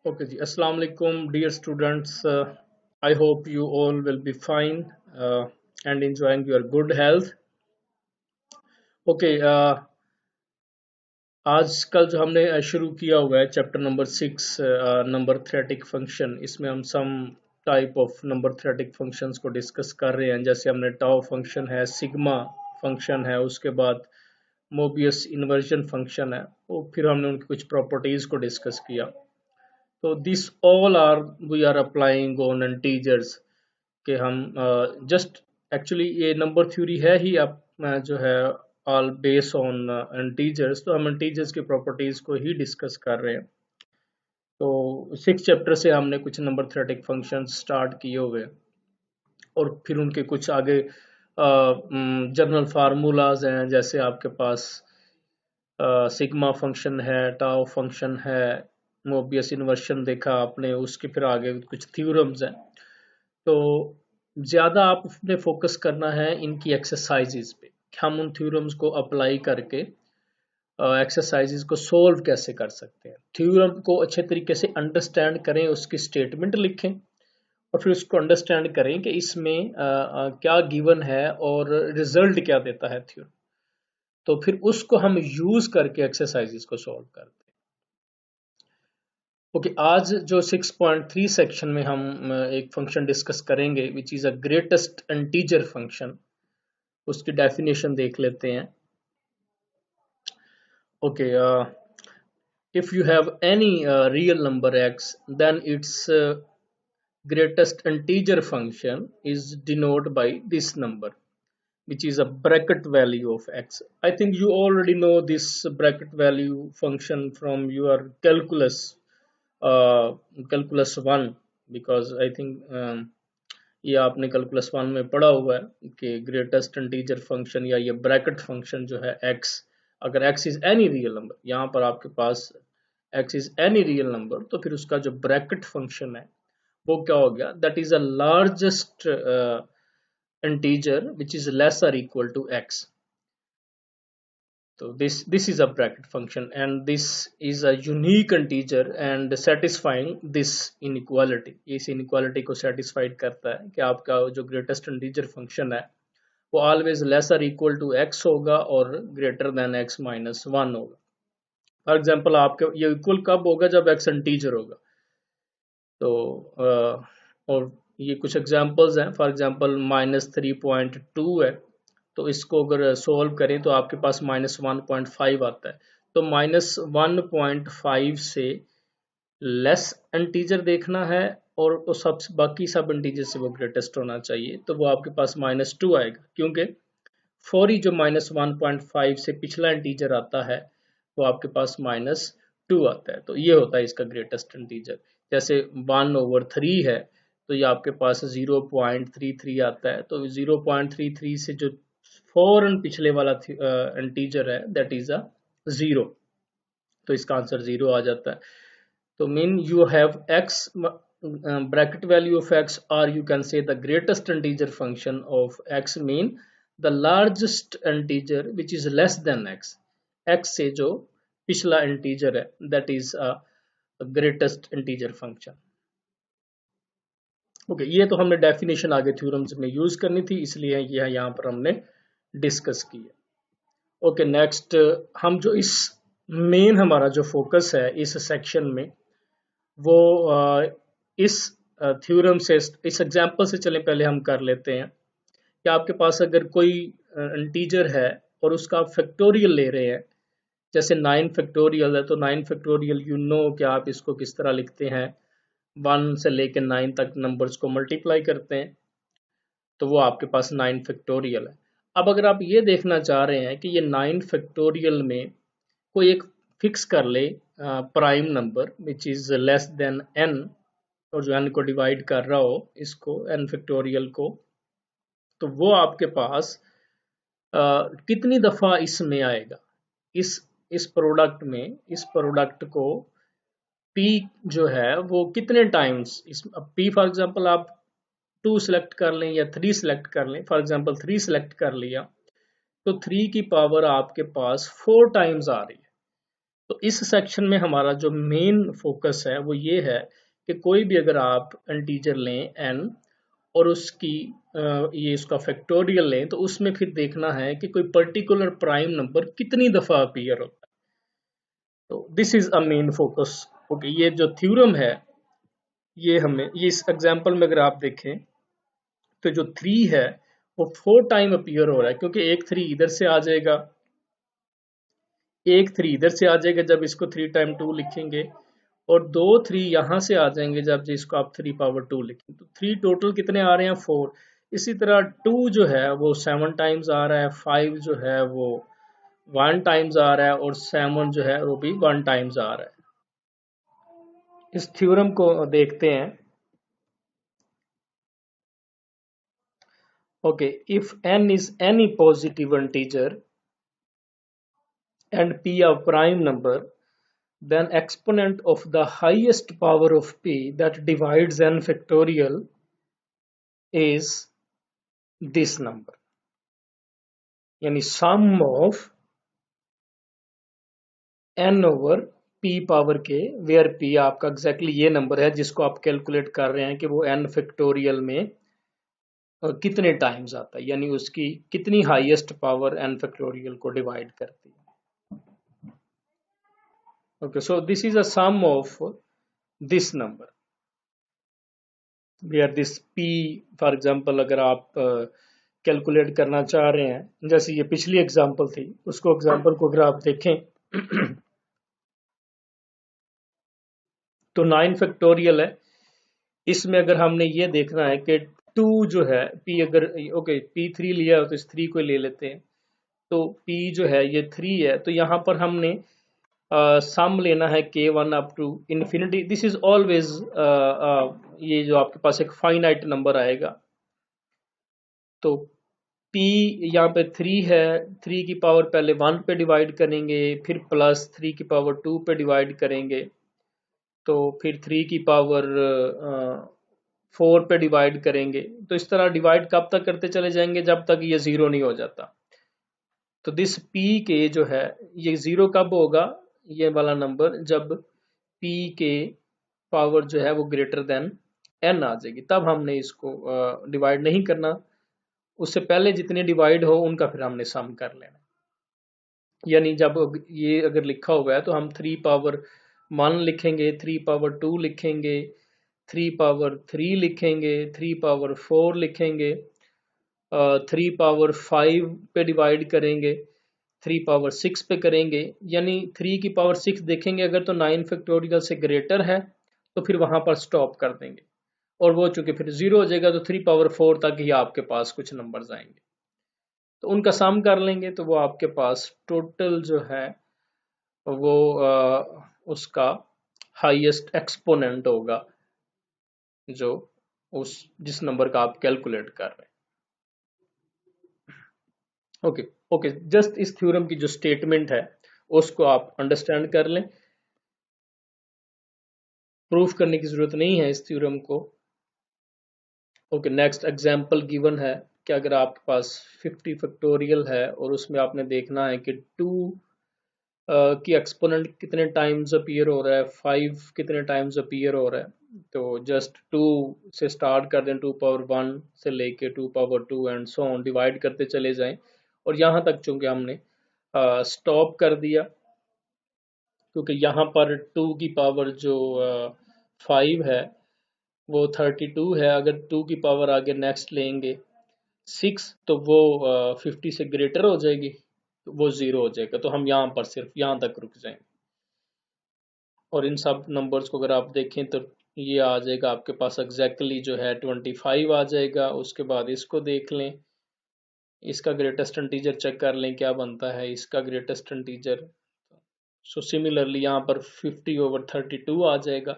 Okay, ji. Assalamu alaikum, dear students. I hope you all will be fine and enjoying your good health. Okay, आजकल जो हमने शुरू किया हुआ है chapter number 6 number theoretic function, इसमें हम some type of number theoretic functions को डिस्कस कर रहे हैं। जैसे हमने टाउ फंक्शन है, सिग्मा फंक्शन है, उसके बाद मोबियस इन्वर्जन फंक्शन है, और फिर हमने उनकी कुछ प्रॉपर्टीज को डिस्कस किया। तो this all are we are applying on integers कि हम जस्ट एक्चुअली ये नंबर थ्योरी है ही अब जो है ऑल बेस ऑन इंटीजर्स, तो हम इंटीजर्स की प्रॉपर्टीज को ही डिस्कस कर रहे हैं। तो 6 चैप्टर से हमने कुछ नंबर थ्योरेटिक फंक्शन स्टार्ट किए हुए और फिर उनके कुछ आगे जनरल फार्मूलाज हैं। जैसे आपके पास सिग्मा फंक्शन है, टाउ फंक्शन है, मोबियस इन्वर्शन देखा आपने, उसके फिर आगे कुछ थ्योरम्स हैं। तो ज़्यादा आप उसमें फोकस करना है इनकी एक्सरसाइजेज पे, हम उन थ्योरम्स को अप्लाई करके एक्सरसाइजेज को सोल्व कैसे कर सकते हैं। थ्योरम को अच्छे तरीके से अंडरस्टैंड करें, उसकी स्टेटमेंट लिखें और फिर उसको अंडरस्टैंड करें कि इसमें क्या गिवन है और रिजल्ट क्या देता है थ्योरम। तो फिर उसको हम यूज करके एक्सरसाइजेज को सॉल्व करते हैं। ओके, आज जो 6.3 सेक्शन में हम एक फंक्शन डिस्कस करेंगे विच is a greatest integer function, उसकी डेफिनेशन देख लेते हैं। Okay, if you have any real number x, then its greatest integer function is denoted by this number, which is a bracket value of x. I think you already know this bracket value function from your calculus 1, because I think ये आपने calculus 1 में पढ़ा हुआ है कि greatest integer function या ये bracket function जो है x, अगर x is any real number, यहाँ पर आपके पास x is any real number, तो फिर उसका जो ब्रैकेट फंक्शन है वो क्या हो गया, that is a largest integer which is less और equal to x. So this is a bracket function and this is a unique integer and satisfying this inequality. इस inequality को satisfied करता है कि आपका जो greatest integer function है वो always less or equal to x होगा और greater than x minus 1 होगा। फॉर एग्जाम्पल आपके ये इक्वल कब होगा, जब x इंटीजर होगा। तो और ये कुछ एग्जाम्पल्स हैं। फॉर एग्जाम्पल -3.2 है, तो इसको अगर सोल्व करें तो आपके पास -1.5 आता है। तो -1.5 से लेस इंटीजर देखना है और तो सब बाकी सब इंटीजर से वो ग्रेटेस्ट होना चाहिए, तो वो आपके पास -2 आएगा, क्योंकि फौरी जो -1.5 से पिछला इंटीजर आता है वो आपके पास -2 आता है। तो ये होता है इसका ग्रेटेस्ट इंटीजर। जैसे 1/3 है तो ये आपके पास 0.33 आता है। तो 0.33 से जो फौरन पिछले वाला इंटीजर है दैट इज अ 0, तो इसका आंसर 0 आ जाता है। तो mean you have x bracket value of x, or you can say the greatest integer function of x mean the largest integer which is less than x. x से जो पिछला integer है that is a greatest integer function. Okay, ये तो हमने definition आगे theorems में use करनी थी, इसलिए यह यहाँ पर हमने डिस्कस किया। ओके, नेक्स्ट हम जो इस मेन हमारा जो फोकस है इस सेक्शन में वो इस थ्योरम से, इस एग्जांपल से चले पहले हम कर लेते हैं कि आपके पास अगर कोई इंटीजर है और उसका आप फैक्टोरियल ले रहे हैं, जैसे 9 फैक्टोरियल है, तो 9 फैक्टोरियल यू नो कि आप इसको किस तरह लिखते हैं, 1 से लेकर 9 तक नंबर्स को मल्टीप्लाई करते हैं, तो वो आपके पास 9 फैक्टोरियल है। अब अगर आप ये देखना चाह रहे हैं कि ये 9 फैक्टोरियल में कोई एक फिक्स कर ले prime number which is less than n, और जो n को डिवाइड कर रहा हो इसको n फैक्टोरियल को, तो वो आपके पास कितनी दफा इसमें आएगा, इस प्रोडक्ट में, इस प्रोडक्ट को p जो है वो कितने टाइम्स, इस p फॉर एग्जांपल आप 2 सिलेक्ट कर लें या 3 सिलेक्ट कर लें, फॉर एग्जांपल 3 सिलेक्ट कर लिया तो 3 की पावर आपके पास 4 टाइम्स आ रही है। तो इस सेक्शन में हमारा जो मेन फोकस है वो ये है कि कोई भी अगर आप इंटीजर लें n और उसकी ये इसका फैक्टोरियल लें तो उसमें फिर देखना है कि कोई पर्टिकुलर प्राइम नंबर कितनी दफा अपीयर होता है। तो this is a main focus. Okay, ये जो थ्योरम है ये हमें ये इस एग्जांपल में अगर आप देखें तो जो 3 है वो 4 टाइम अपीयर हो रहा है, क्योंकि एक 3 इधर से आ जाएगा, एक 3 इधर से आ जाएगा जब इसको 3 टाइम 2 लिखेंगे, और 2 3 यहाँ से आ जाएंगे जब जिसको आप 3 पावर 2 लिखें। तो 3 टोटल कितने आ रहे हैं? 4। इसी तरह 2 जो है वो 7 टाइम्स आ रहा है, 5 जो है वो 1 टाइम्स आ रहा है, और 7 जो है वो भी 1 टाइम्स आ रहा है। इस थ्योरम को देखते हैं। Okay, if n is any positive integer and p a prime number, then exponent of the highest power of p that divides n factorial is this number, यानी sum of n over p power के, where p आपका exactly ये number है जिसको आप calculate कर रहे हैं कि वो n फैक्टोरियल में कितने टाइम्स आता है, यानी उसकी कितनी हाईएस्ट पावर n फैक्टोरियल को डिवाइड करती है। Okay, so this is a sum of this number where this p, for example अगर आप कैलकुलेट करना चाह रहे हैं, जैसे ये पिछली एग्जांपल थी, उसको एग्जांपल को अगर आप देखें तो 9 फैक्टोरियल है। इसमें अगर हमने ये देखना है कि 2 जो है p, अगर ओके p3 लिया हो तो इस 3 को ले लेते हैं, तो p जो है ये 3 है, तो यहाँ पर हमने सम लेना है k1 up to infinity. This is always ये जो आपके पास एक फाइनाइट नंबर आएगा। तो p यहाँ पे 3 है, 3 की पावर पहले 1 पे डिवाइड करेंगे, फिर प्लस 3 की पावर 2 पे डिवाइड करेंगे, तो फिर 3 की पावर 4 पे डिवाइड करेंगे। तो इस तरह डिवाइड कब तक करते चले जाएंगे जब तक ये जीरो नहीं हो जाता। तो दिस p के जो है ये जीरो कब होगा, ये वाला नंबर, जब p के पावर जो है वो ग्रेटर देन n आ जाएगी, तब हमने इसको डिवाइड नहीं करना, उससे पहले जितने डिवाइड हो उनका फिर हमने सम कर लेना। यानी जब ये अगर लिखा हुआ है तो हम 3 पावर 1 लिखेंगे, 3 पावर 2 लिखेंगे, 3 पावर 3 लिखेंगे, 3 पावर 4 लिखेंगे, 3 पावर 5 पे डिवाइड करेंगे, 3 पावर 6 पे करेंगे, यानी 3 की पावर 6 देखेंगे अगर तो 9 फैक्टोरियल से ग्रेटर है तो फिर वहां पर स्टॉप कर देंगे, और वो चूंकि फिर जीरो हो जाएगा तो 3 पावर 4 तक ही आपके पास कुछ नंबर्स आएंगे, तो उनका सम कर लेंगे तो वो आपके पास टोटल जो है वो उसका हाईएस्ट एक्सपोनेंट होगा जो उस जिस नंबर का आप कैलकुलेट कर रहे हैं। ओके ओके, जस्ट इस थ्योरम की जो स्टेटमेंट है उसको आप अंडरस्टैंड कर लें, प्रूफ करने की जरूरत नहीं है इस थ्योरम को। ओके, नेक्स्ट एग्जांपल गिवन है कि अगर आपके पास 50 फैक्टोरियल है और उसमें आपने देखना है कि 2 की एक्सपोनेंट कितने टाइम्स अपीयर हो रहा है, 5 कितने टाइम्स अपीयर हो रहा है, तो जस्ट 2 से स्टार्ट कर दें, 2 पावर 1 से लेके 2 power 2 and so on divide करते चले जाएं, और यहाँ तक चूंकि हमने स्टॉप कर दिया क्योंकि यहाँ पर 2 की पावर जो 5 है वो 32 है, अगर 2 की पावर आगे नेक्स्ट लेंगे 6 तो वो 50 से ग्रेटर हो जाएगी, तो वो जीरो हो जाएगा, तो हम यहाँ पर सिर्फ यहाँ तक रुक जाएंगे। और इन सब नंबर्स को अगर आप देखें तो ये आ जाएगा आपके पास एग्जैक्टली जो है 25 आ जाएगा। उसके बाद इसको देख लें, इसका ग्रेटेस्ट इंटीजर चेक कर लें क्या बनता है इसका ग्रेटेस्ट इंटीजर। सो सिमिलरली यहाँ पर 50 ओवर 32 आ जाएगा,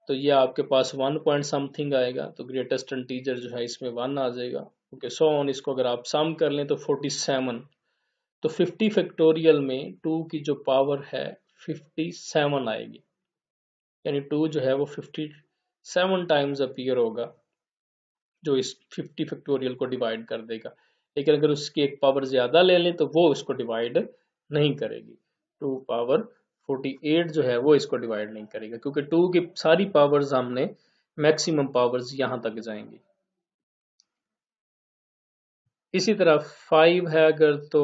तो ये आपके पास 1 पॉइंट समथिंग आएगा, तो ग्रेटेस्ट इंटीजर जो है इसमें 1 आ जाएगा। ओके, सो ऑन इसको अगर आप सम कर लें तो 47, तो 50 फैक्टोरियल में 2 की जो पावर है 57 आएगी, यानी 2 जो है वो 57 टाइम्स अपीयर होगा जो इस 50 फैक्टोरियल को डिवाइड कर देगा। लेकिन अगर उसकी एक पावर ज्यादा ले लें तो वो इसको डिवाइड नहीं करेगी। 2 पावर 48 जो है वो इसको डिवाइड नहीं करेगा, क्योंकि 2 की सारी पावर्स हमने मैक्सिमम पावर्स यहां तक जाएंगी। इसी तरह 5 है अगर, तो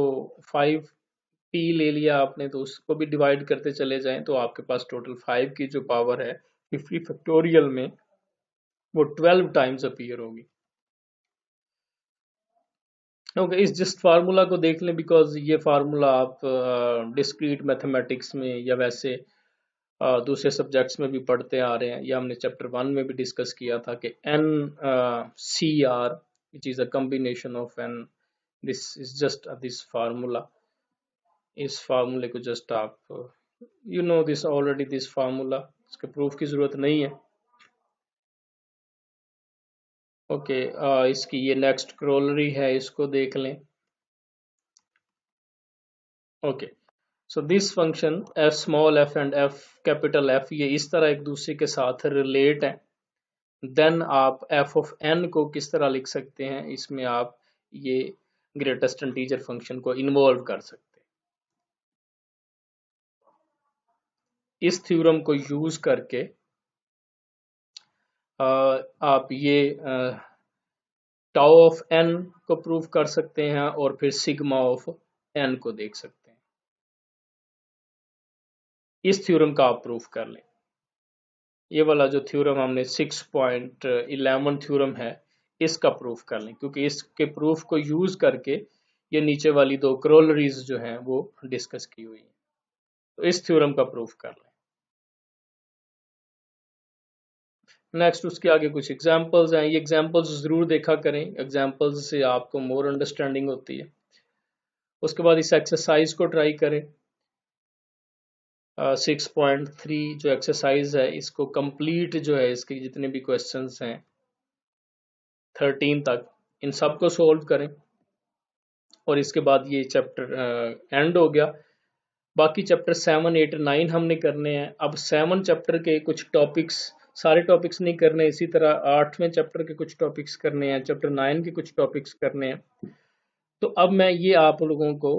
5p ले लिया आपने, तो उसको भी डिवाइड करते चले जाएं तो आपके पास टोटल 5 की जो पावर है 50 फैक्टोरियल में वो 12 टाइम्स अपीयर होगी। ओके, इस जस्ट फार्मूला को देख लें, बिकॉज ये फार्मूला आप डिस्क्रीट मैथमेटिक्स में या वैसे दूसरे सब्जेक्ट्स में भी पढ़ते आ रहे हैं, या हमने चैप्टर 1 में भी डिस्कस किया था कि n C r which is a combination of n, this is just this formula. इस फार्मूले को जस्ट आप you know this already, this formula, इसके प्रूफ की जरूरत नहीं है। ओके, इसकी ये नेक्स्ट क्रोलरी है, इसको देख लें। Okay, so this function F small F and F capital F ये इस तरह एक दूसरे के साथ रिलेट है। देन आप एफ ऑफ एन को किस तरह लिख सकते हैं, इसमें आप ये ग्रेटेस्ट इंटीजर फंक्शन को इन्वॉल्व कर सकते हैं। इस थ्योरम को यूज करके आप ये टाउ ऑफ एन को प्रूव कर सकते हैं और फिर सिग्मा ऑफ एन को देख सकते हैं। इस थ्योरम का आप प्रूफ कर लें। ये वाला जो थ्योरम हमने 6.11 थ्योरम है, इसका प्रूफ कर लें, क्योंकि इसके प्रूफ को यूज करके ये नीचे वाली दो क्रोलरीज जो हैं वो डिस्कस की हुई है। तो इस थ्योरम का प्रूफ कर लें। नेक्स्ट उसके आगे कुछ एग्जांपल्स हैं, ये एग्जांपल्स जरूर देखा करें, एग्जांपल्स से आपको मोर अंडरस्टैंडिंग होती है। उसके बाद इस एक्सरसाइज को ट्राई करें। 6.3 जो एक्सरसाइज है, इसको कंप्लीट जो है, इसके जितने भी क्वेश्चंस हैं 13 तक, इन सब को सोल्व करें और इसके बाद ये चैप्टर एंड हो गया। बाकी चैप्टर 7, 8, 9 हमने करने हैं। अब 7 चैप्टर के कुछ टॉपिक्स, सारे टॉपिक्स नहीं करने, इसी तरह 8वें चैप्टर के कुछ टॉपिक्स करने हैं, चैप्टर 9 के कुछ टॉपिक्स करने हैं। तो अब मैं ये आप लोगों को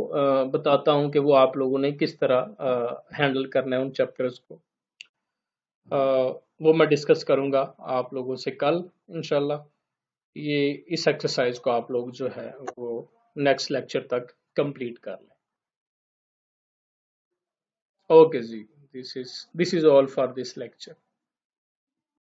बताता हूँ कि वो आप लोगों ने किस तरह हैंडल करना है उन चैप्टर्स को। वो मैं डिस्कस करूँगा आप लोगों से कल इंशाल्लाह। ये इस एक्सरसाइज को आप लोग जो है वो नेक्स्ट लेक्चर तक कंप्लीट कर लें। ओके जी, this is all for this lecture.